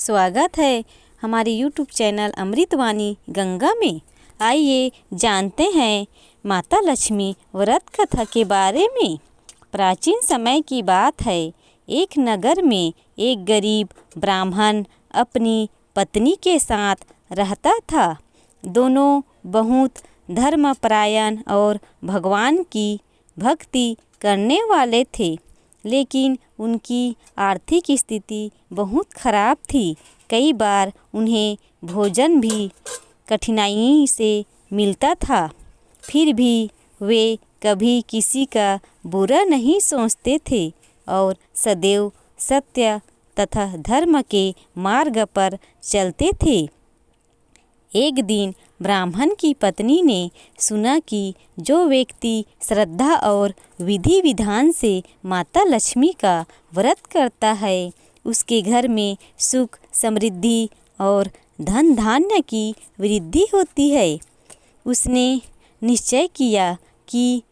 स्वागत है हमारे यूट्यूब चैनल अमृतवाणी गंगा में। आइए जानते हैं माता लक्ष्मी व्रत कथा के बारे में। प्राचीन समय की बात है, एक नगर में एक गरीब ब्राह्मण अपनी पत्नी के साथ रहता था। दोनों बहुत धर्मपरायण और भगवान की भक्ति करने वाले थे, लेकिन उनकी आर्थिक स्थिति बहुत खराब थी। कई बार उन्हें भोजन भी कठिनाई से मिलता था, फिर भी वे कभी किसी का बुरा नहीं सोचते थे और सदैव सत्य तथा धर्म के मार्ग पर चलते थे। एक दिन ब्राह्मण की पत्नी ने सुना कि जो व्यक्ति श्रद्धा और विधि विधान से माता लक्ष्मी का व्रत करता है, उसके घर में सुख समृद्धि और धन धान्य की वृद्धि होती है। उसने निश्चय किया कि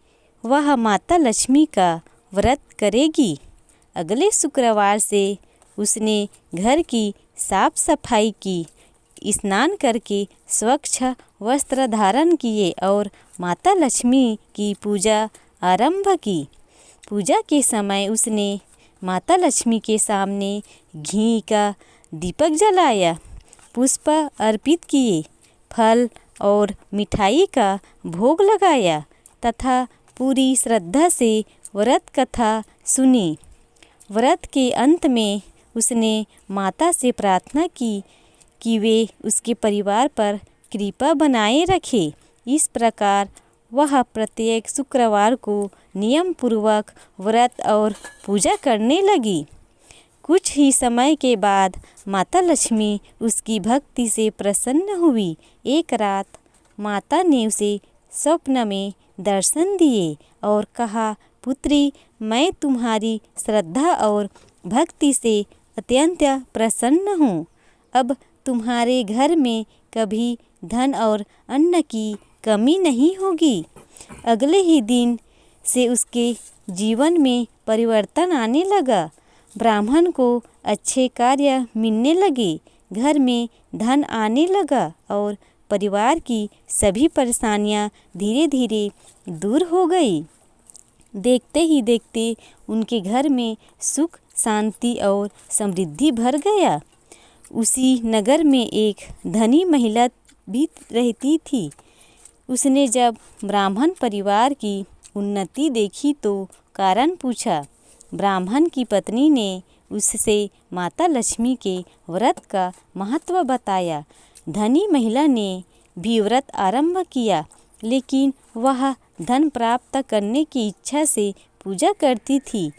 वह माता लक्ष्मी का व्रत करेगी। अगले शुक्रवार से उसने घर की साफ सफाई की, स्नान करके स्वच्छ वस्त्र धारण किए और माता लक्ष्मी की पूजा आरंभ की। पूजा के समय उसने माता लक्ष्मी के सामने घी का दीपक जलाया, पुष्प अर्पित किए, फल और मिठाई का भोग लगाया तथा पूरी श्रद्धा से व्रत कथा सुनी। व्रत के अंत में उसने माता से प्रार्थना की कि वे उसके परिवार पर कृपा बनाए रखे। इस प्रकार वह प्रत्येक शुक्रवार को नियम पूर्वक व्रत और पूजा करने लगी। कुछ ही समय के बाद माता लक्ष्मी उसकी भक्ति से प्रसन्न हुई। एक रात माता ने उसे स्वप्न में दर्शन दिए और कहा, पुत्री, मैं तुम्हारी श्रद्धा और भक्ति से अत्यंत प्रसन्न हूँ। अब तुम्हारे घर में कभी धन और अन्न की कमी नहीं होगी। अगले ही दिन से उसके जीवन में परिवर्तन आने लगा। ब्राह्मण को अच्छे कार्य मिलने लगे, घर में धन आने लगा और परिवार की सभी परेशानियां धीरे धीरे दूर हो गई। देखते ही देखते उनके घर में सुख शांति और समृद्धि भर गया। उसी नगर में एक धनी महिला भी रहती थी। उसने जब ब्राह्मण परिवार की उन्नति देखी तो कारण पूछा। ब्राह्मण की पत्नी ने उससे माता लक्ष्मी के व्रत का महत्व बताया। धनी महिला ने भी व्रत आरंभ किया, लेकिन वह धन प्राप्त करने की इच्छा से पूजा करती थी।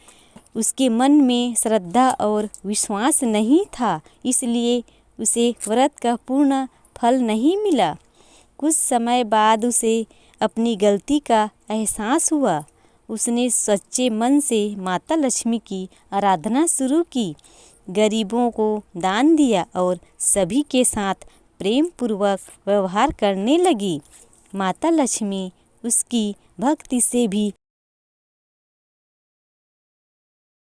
उसके मन में श्रद्धा और विश्वास नहीं था, इसलिए उसे व्रत का पूर्ण फल नहीं मिला। कुछ समय बाद उसे अपनी गलती का एहसास हुआ। उसने सच्चे मन से माता लक्ष्मी की आराधना शुरू की, गरीबों को दान दिया और सभी के साथ प्रेम पूर्वक व्यवहार करने लगी। माता लक्ष्मी उसकी भक्ति से भी